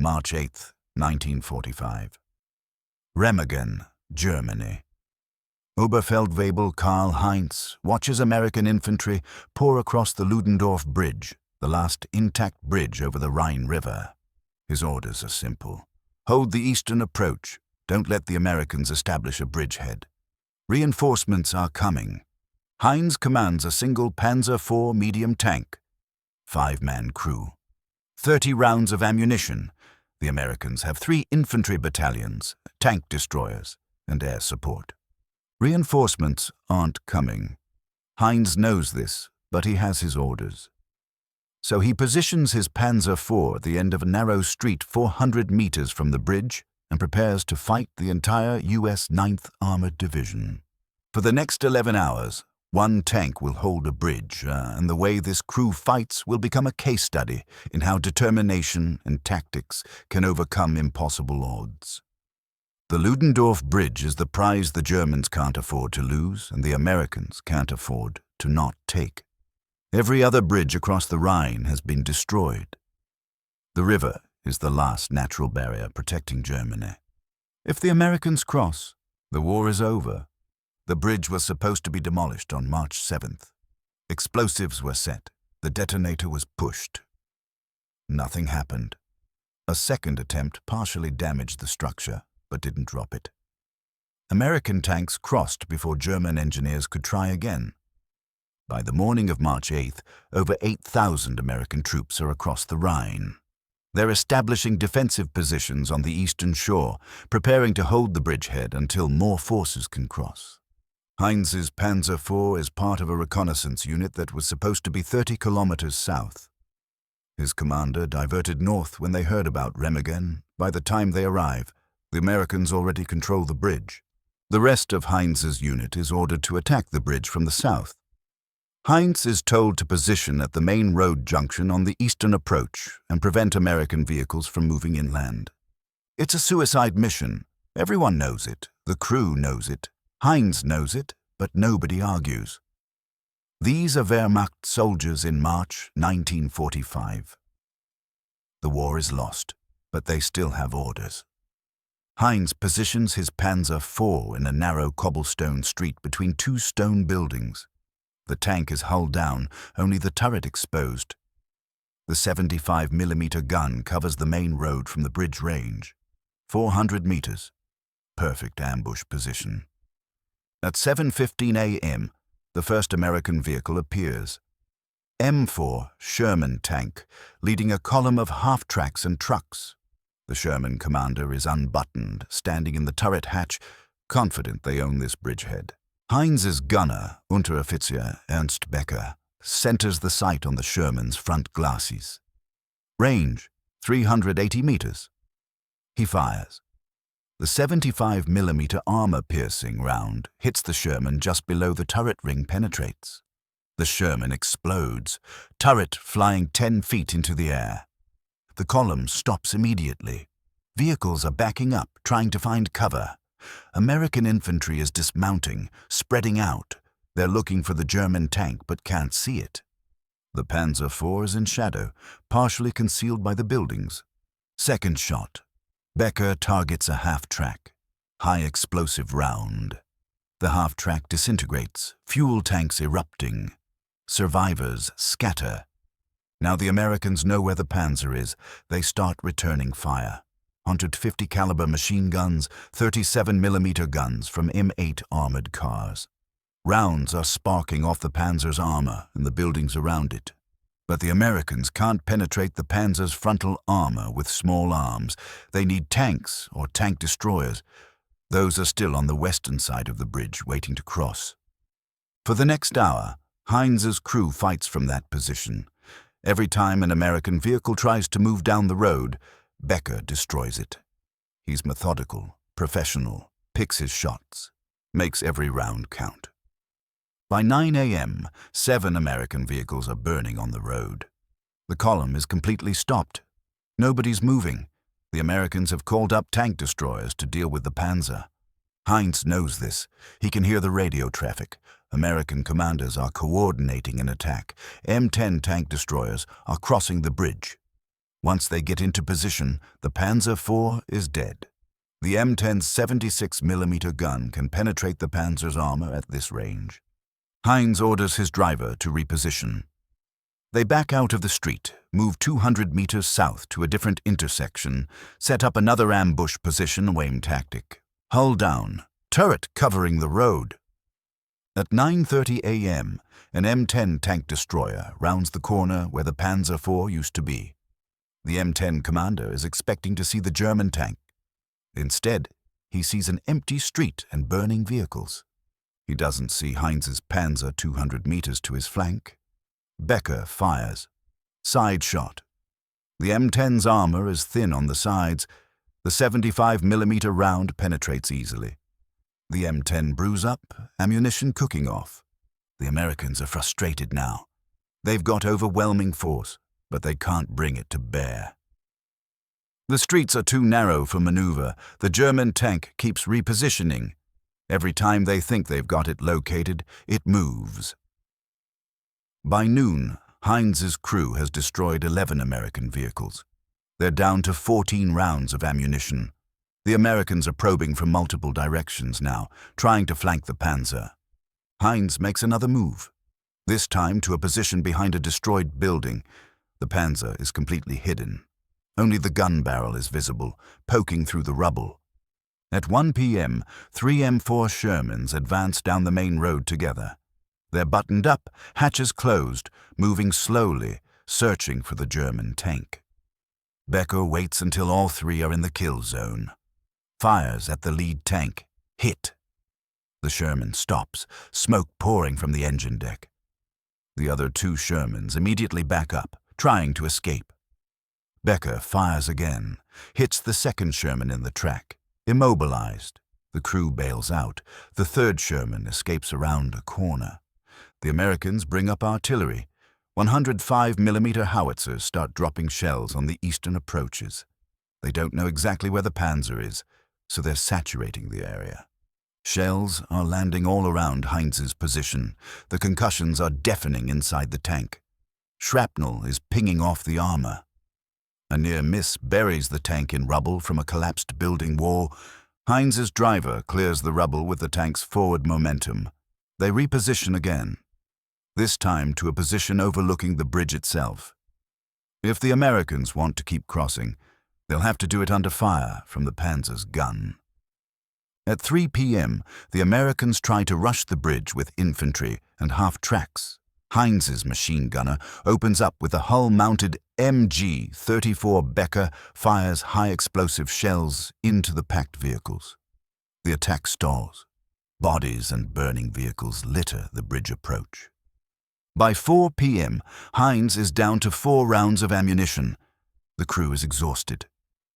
March 8, 1945. Remagen, Germany. Oberfeldwebel Karl Heinz watches American infantry pour across the Ludendorff Bridge, the last intact bridge over the Rhine River. His orders are simple. Hold the eastern approach. Don't let the Americans establish a bridgehead. Reinforcements are coming. Heinz commands a single Panzer IV medium tank. 5-man crew. 30 rounds of ammunition. The Americans have 3 infantry battalions, tank destroyers, and air support. Reinforcements aren't coming. Heinz knows this, but he has his orders. So he positions his Panzer IV at the end of a narrow street 400 meters from the bridge and prepares to fight the entire U.S. 9th Armored Division. For the next 11 hours, 1 tank will hold a bridge, and the way this crew fights will become a case study in how determination and tactics can overcome impossible odds. The Ludendorff Bridge is the prize the Germans can't afford to lose and the Americans can't afford to not take. Every other bridge across the Rhine has been destroyed. The river is the last natural barrier protecting Germany. If the Americans cross, the war is over. The bridge was supposed to be demolished on March 7th. Explosives were set. The detonator was pushed. Nothing happened. A second attempt partially damaged the structure, but didn't drop it. American tanks crossed before German engineers could try again. By the morning of March 8th, over 8,000 American troops are across the Rhine. They're establishing defensive positions on the eastern shore, preparing to hold the bridgehead until more forces can cross. Heinz's Panzer IV is part of a reconnaissance unit that was supposed to be 30 kilometers south. His commander diverted north when they heard about Remagen. By the time they arrive, the Americans already control the bridge. The rest of Heinz's unit is ordered to attack the bridge from the south. Heinz is told to position at the main road junction on the eastern approach and prevent American vehicles from moving inland. It's a suicide mission. Everyone knows it. The crew knows it. Heinz knows it, but nobody argues. These are Wehrmacht soldiers in March 1945. The war is lost, but they still have orders. Heinz positions his Panzer IV in a narrow cobblestone street between 2 stone buildings. The tank is hull down, only the turret exposed. The 75mm gun covers the main road from the bridge range. 400 meters. Perfect ambush position. At 7:15 a.m., the first American vehicle appears. M4 Sherman tank, leading a column of half-tracks and trucks. The Sherman commander is unbuttoned, standing in the turret hatch, confident they own this bridgehead. Heinz's gunner, Unteroffizier Ernst Becker, centers the sight on the Sherman's front glacis. Range, 380 meters. He fires. The 75mm armor-piercing round hits the Sherman just below the turret ring penetrates. The Sherman explodes, turret flying 10 feet into the air. The column stops immediately. Vehicles are backing up, trying to find cover. American infantry is dismounting, spreading out. They're looking for the German tank but can't see it. The Panzer IV is in shadow, partially concealed by the buildings. Second shot. Becker targets a half-track. High explosive round. The half-track disintegrates, fuel tanks erupting. Survivors scatter. Now the Americans know where the Panzer is. They start returning fire. 150 caliber machine guns, 37mm guns from M8 armored cars. Rounds are sparking off the Panzer's armor and the buildings around it. But the Americans can't penetrate the Panzer's frontal armor with small arms. They need tanks or tank destroyers. Those are still on the western side of the bridge, waiting to cross. For the next hour, Heinz's crew fights from that position. Every time an American vehicle tries to move down the road, Becker destroys it. He's methodical, professional, picks his shots, makes every round count. By 9 a.m., 7 American vehicles are burning on the road. The column is completely stopped. Nobody's moving. The Americans have called up tank destroyers to deal with the Panzer. Heinz knows this. He can hear the radio traffic. American commanders are coordinating an attack. M10 tank destroyers are crossing the bridge. Once they get into position, the Panzer IV is dead. The M10's 76mm gun can penetrate the Panzer's armor at this range. Heinz orders his driver to reposition. They back out of the street, move 200 meters south to a different intersection, set up another ambush position Wayne tactic. Hull down, turret covering the road. At 9:30 a.m., an M10 tank destroyer rounds the corner where the Panzer IV used to be. The M10 commander is expecting to see the German tank. Instead, he sees an empty street and burning vehicles. He doesn't see Heinz's Panzer 200 meters to his flank. Becker fires. Side shot. The M10's armor is thin on the sides. The 75mm round penetrates easily. The M10 brews up, ammunition cooking off. The Americans are frustrated now. They've got overwhelming force, but they can't bring it to bear. The streets are too narrow for maneuver. The German tank keeps repositioning. Every time they think they've got it located, it moves. By noon, Heinz's crew has destroyed 11 American vehicles. They're down to 14 rounds of ammunition. The Americans are probing from multiple directions now, trying to flank the Panzer. Heinz makes another move, this time to a position behind a destroyed building. The Panzer is completely hidden. Only the gun barrel is visible, poking through the rubble. At 1 p.m., 3 M4 Shermans advance down the main road together. They're buttoned up, hatches closed, moving slowly, searching for the German tank. Becker waits until all three are in the kill zone. Fires at the lead tank. Hit. The Sherman stops, smoke pouring from the engine deck. The other two Shermans immediately back up, trying to escape. Becker fires again, hits the second Sherman in the track, immobilized. The crew bails out. The third Sherman escapes around a corner. The Americans bring up artillery. 105mm howitzers start dropping shells on the eastern approaches. They don't know exactly where the Panzer is, so they're saturating the area. Shells are landing all around Heinz's position. The concussions are deafening inside the tank. Shrapnel is pinging off the armor. A near miss buries the tank in rubble from a collapsed building wall. Heinz's driver clears the rubble with the tank's forward momentum. They reposition again, this time to a position overlooking the bridge itself. If the Americans want to keep crossing, they'll have to do it under fire from the Panzer's gun. At 3 p.m., the Americans try to rush the bridge with infantry and half-tracks. Heinz's machine gunner opens up with a hull-mounted MG-34 Becker, fires high-explosive shells into the packed vehicles. The attack stalls. Bodies and burning vehicles litter the bridge approach. By 4 p.m., Heinz is down to 4 rounds of ammunition. The crew is exhausted.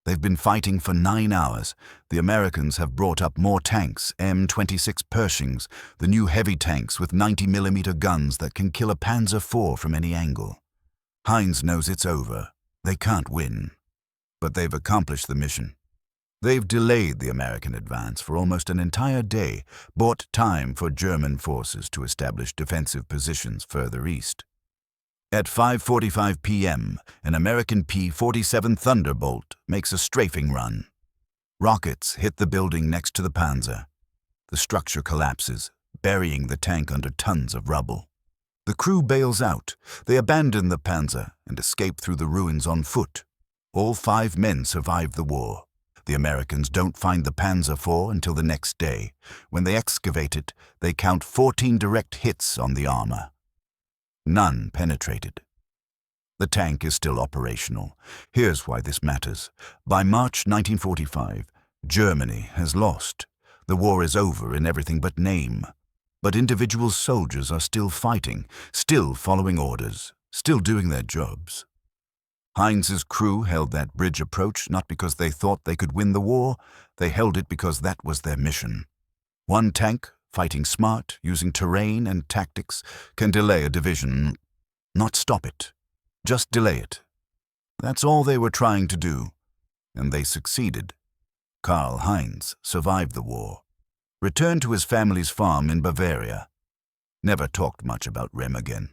They've been fighting for 9 hours. The Americans have brought up more tanks, M26 Pershings, the new heavy tanks with 90mm guns that can kill a Panzer IV from any angle. Heinz knows it's over. They can't win. But they've accomplished the mission. They've delayed the American advance for almost an entire day, bought time for German forces to establish defensive positions further east. At 5:45 p.m., an American P-47 Thunderbolt makes a strafing run. Rockets hit the building next to the Panzer. The structure collapses, burying the tank under tons of rubble. The crew bails out. They abandon the Panzer and escape through the ruins on foot. All 5 men survive the war. The Americans don't find the Panzer IV until the next day. When they excavate it, they count 14 direct hits on the armor. None penetrated. The tank is still operational. Here's why this matters. By March 1945, Germany has lost. The war is over in everything but name. But individual soldiers are still fighting, still following orders, still doing their jobs. Heinz's crew held that bridge approach not because they thought they could win the war. They held it because that was their mission. One tank, fighting smart, using terrain and tactics, can delay a division, not stop it, just delay it. That's all they were trying to do, and they succeeded. Karl Heinz survived the war, returned to his family's farm in Bavaria. Never talked much about Rem again.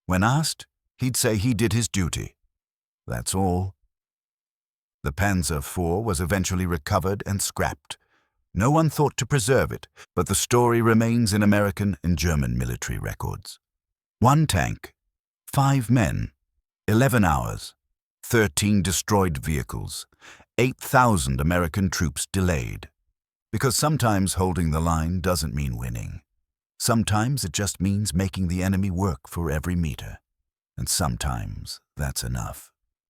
When asked, he'd say he did his duty. That's all. The Panzer IV was eventually recovered and scrapped. No one thought to preserve it, but the story remains in American and German military records. 1 tank, 5 men, 11 hours, 13 destroyed vehicles, 8,000 American troops delayed. Because sometimes holding the line doesn't mean winning. Sometimes it just means making the enemy work for every meter. And sometimes that's enough.